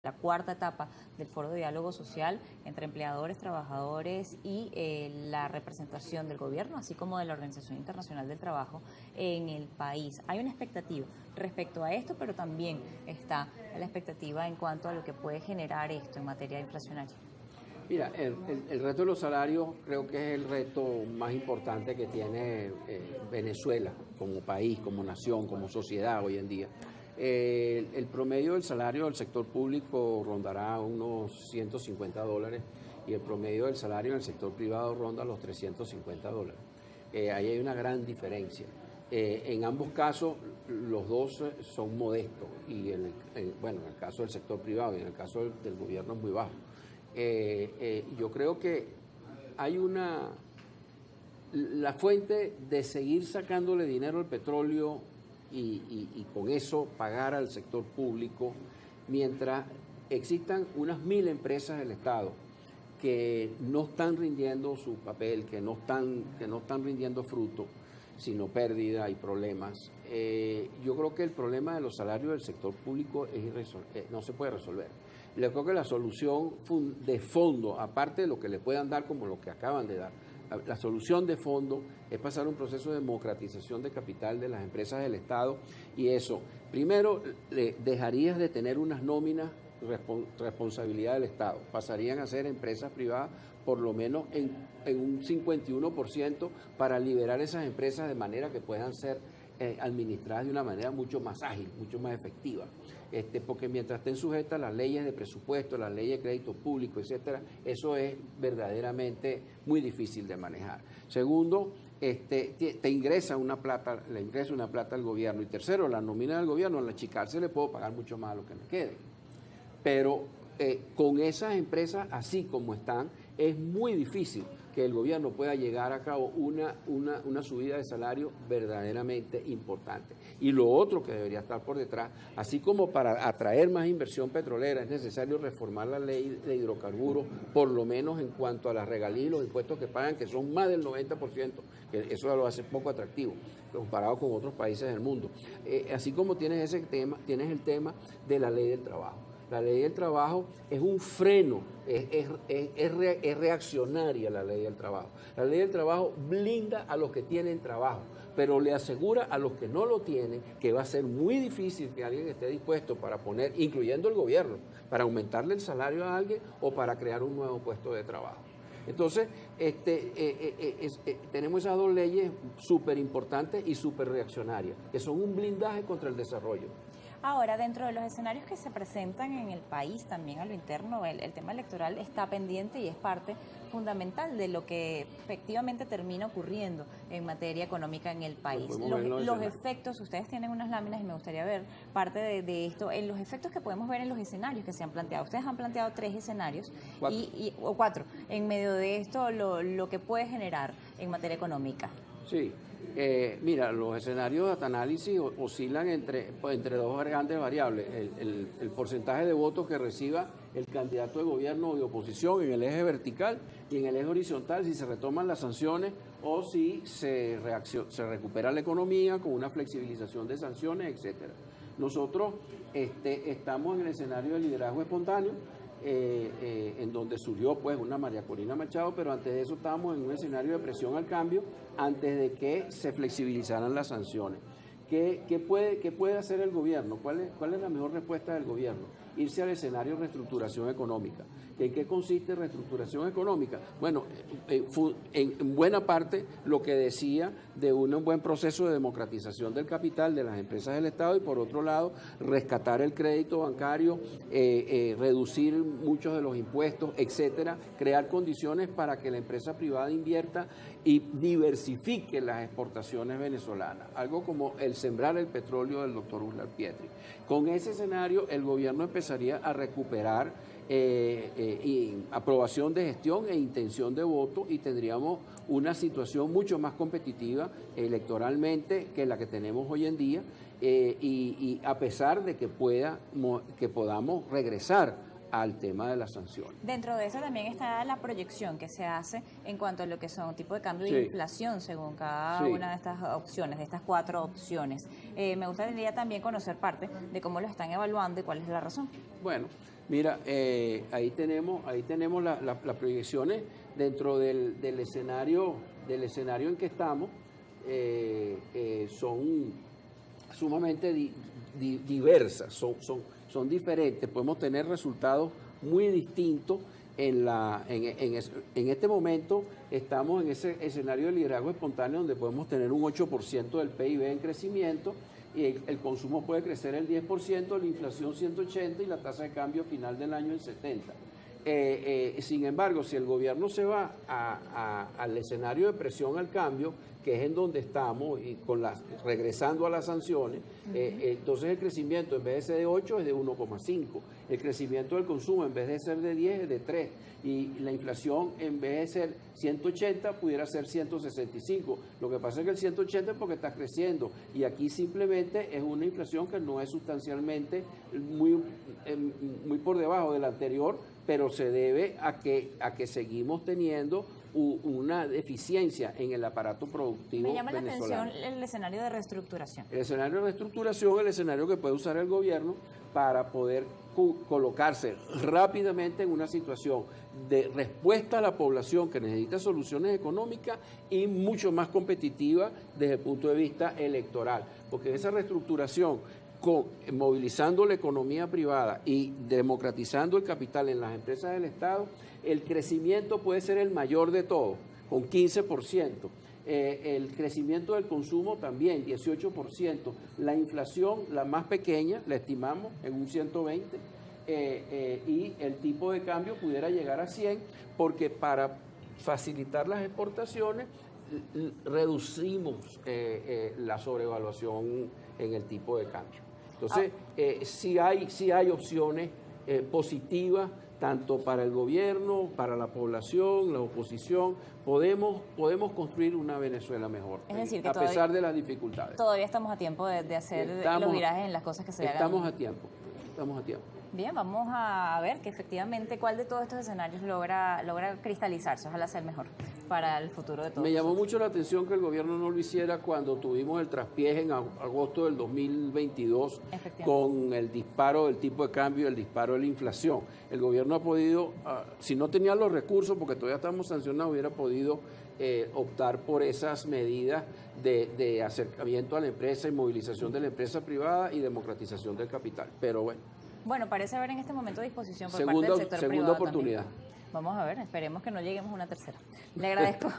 la cuarta etapa del Foro de Diálogo Social entre empleadores, trabajadores y la representación del gobierno, así como de la Organización Internacional del Trabajo en el país. Hay una expectativa respecto a esto, pero también está la expectativa en cuanto a lo que puede generar esto en materia inflacionaria. Mira, el reto de los salarios creo que es el reto más importante que tiene Venezuela como país, como nación, como sociedad hoy en día. El promedio del salario del sector público rondará unos $150 y el promedio del salario en el sector privado ronda los $350. Ahí hay una gran diferencia. En ambos casos, los dos son modestos y en el caso del sector privado y en el caso del gobierno es muy bajo. Yo creo que hay la fuente de seguir sacándole dinero al petróleo y con eso pagar al sector público, mientras existan unas 1000 empresas del Estado que no están rindiendo su papel, que no están rindiendo fruto, sino pérdida y problemas. Yo creo que el problema de los salarios del sector público no se puede resolver. Yo creo que la solución de fondo, aparte de lo que le puedan dar como lo que acaban de dar, la solución de fondo es pasar un proceso de democratización de capital de las empresas del Estado y eso, primero, dejarías de tener unas nóminas responsabilidad del Estado, pasarían a ser empresas privadas por lo menos en un 51% para liberar esas empresas de manera que puedan ser administradas de una manera mucho más ágil, mucho más efectiva, porque mientras estén sujetas a las leyes de presupuesto, las leyes de crédito público, etcétera, eso es verdaderamente muy difícil de manejar. Segundo, te ingresa una plata, le ingresa una plata al gobierno. Y tercero, la nómina del gobierno, al achicarse le puedo pagar mucho más a lo que me quede. Pero con esas empresas, así como están, es muy difícil que el gobierno pueda llegar a cabo una subida de salario verdaderamente importante. Y lo otro que debería estar por detrás, así como para atraer más inversión petrolera, es necesario reformar la ley de hidrocarburos, por lo menos en cuanto a las regalías y los impuestos que pagan, que son más del 90%, que eso lo hace poco atractivo, comparado con otros países del mundo. Así como tienes ese tema, tienes el tema de la ley del trabajo. La ley del trabajo es un freno, es reaccionaria la ley del trabajo. La ley del trabajo blinda a los que tienen trabajo, pero le asegura a los que no lo tienen que va a ser muy difícil que alguien esté dispuesto para poner, incluyendo el gobierno, para aumentarle el salario a alguien o para crear un nuevo puesto de trabajo. Entonces, tenemos esas dos leyes súper importantes y súper reaccionarias, que son un blindaje contra el desarrollo. Ahora, dentro de los escenarios que se presentan en el país, también a lo interno, el tema electoral está pendiente y es parte fundamental de lo que efectivamente termina ocurriendo en materia económica en el país. Los efectos, ustedes tienen unas láminas y me gustaría ver parte de esto, en los efectos que podemos ver en los escenarios que se han planteado. Ustedes han planteado 3 escenarios o 4 en medio de esto, lo que puede generar en materia económica. Sí. Mira, los escenarios de análisis oscilan entre dos grandes variables. El porcentaje de votos que reciba el candidato de gobierno o de oposición en el eje vertical y en el eje horizontal, si se retoman las sanciones o si se recupera la economía con una flexibilización de sanciones, etcétera. Nosotros estamos en el escenario de liderazgo espontáneo, en donde surgió pues una María Corina Machado, pero antes de eso estábamos en un escenario de presión al cambio antes de que se flexibilizaran las sanciones. ¿Qué puede hacer el gobierno? ¿Cuál es la mejor respuesta del gobierno? Irse al escenario de reestructuración económica. ¿En qué consiste reestructuración económica? Bueno, en buena parte lo que decía de un buen proceso de democratización del capital de las empresas del Estado y por otro lado rescatar el crédito bancario, reducir muchos de los impuestos, etcétera, crear condiciones para que la empresa privada invierta y diversifique las exportaciones venezolanas, algo como el sembrar el petróleo del doctor Uslar Pietri. Con ese escenario el gobierno empezaría a recuperar aprobación de gestión e intención de voto y tendríamos una situación mucho más competitiva electoralmente que la que tenemos hoy en día y a pesar de que podamos regresar al tema de las sanciones. Dentro de eso también está la proyección que se hace en cuanto a lo que son tipo de cambio Sí. de inflación según cada Sí. una de estas opciones, de estas 4 opciones. Me gustaría también conocer parte de cómo lo están evaluando y cuál es la razón. Bueno, mira, ahí tenemos las proyecciones dentro del escenario en que estamos. Son sumamente diversas, son diferentes. Podemos tener resultados muy distintos. En este momento estamos en ese escenario de liderazgo espontáneo donde podemos tener un 8% del PIB en crecimiento y el consumo puede crecer el 10%, la inflación 180% y la tasa de cambio final del año el 70%. Sin embargo, si el gobierno se va al escenario de presión al cambio, que es en donde estamos, y regresando a las sanciones, entonces el crecimiento en vez de ser de 8 es de 1,5. El crecimiento del consumo en vez de ser de 10 es de 3. Y la inflación en vez de ser 180 pudiera ser 165. Lo que pasa es que el 180 es porque está creciendo. Y aquí simplemente es una inflación que no es sustancialmente muy por debajo de la anterior, pero se debe a que seguimos teniendo una deficiencia en el aparato productivo venezolano. Me llama la atención el escenario de reestructuración. El escenario de reestructuración es el escenario que puede usar el gobierno para poder colocarse rápidamente en una situación de respuesta a la población que necesita soluciones económicas y mucho más competitiva desde el punto de vista electoral. Porque esa reestructuración, movilizando la economía privada y democratizando el capital en las empresas del Estado, el crecimiento puede ser el mayor de todos, con 15%. El crecimiento del consumo también, 18%. La inflación, la más pequeña, la estimamos en un 120%. Y el tipo de cambio pudiera llegar a 100%, porque para facilitar las exportaciones reducimos la sobrevaluación en el tipo de cambio. Entonces, sí hay opciones positivas, tanto para el gobierno, para la población, la oposición. Podemos construir una Venezuela mejor, Es decir, que a pesar de las dificultades. Todavía estamos a tiempo de hacer los virajes en las cosas que se hagan. Estamos a tiempo. Bien, vamos a ver que efectivamente cuál de todos estos escenarios logra cristalizarse, ojalá sea el mejor para el futuro de todos. Me llamó mucho la atención que el gobierno no lo hiciera cuando tuvimos el traspié en agosto del 2022 con el disparo del tipo de cambio y el disparo de la inflación. El gobierno ha podido, si no tenía los recursos, porque todavía estamos sancionados, hubiera podido optar por esas medidas de acercamiento a la empresa y movilización de la empresa privada y democratización del capital. Pero bueno, parece haber en este momento disposición por parte del sector privado. Segunda oportunidad. También. Vamos a ver, esperemos que no lleguemos a una tercera. Le agradezco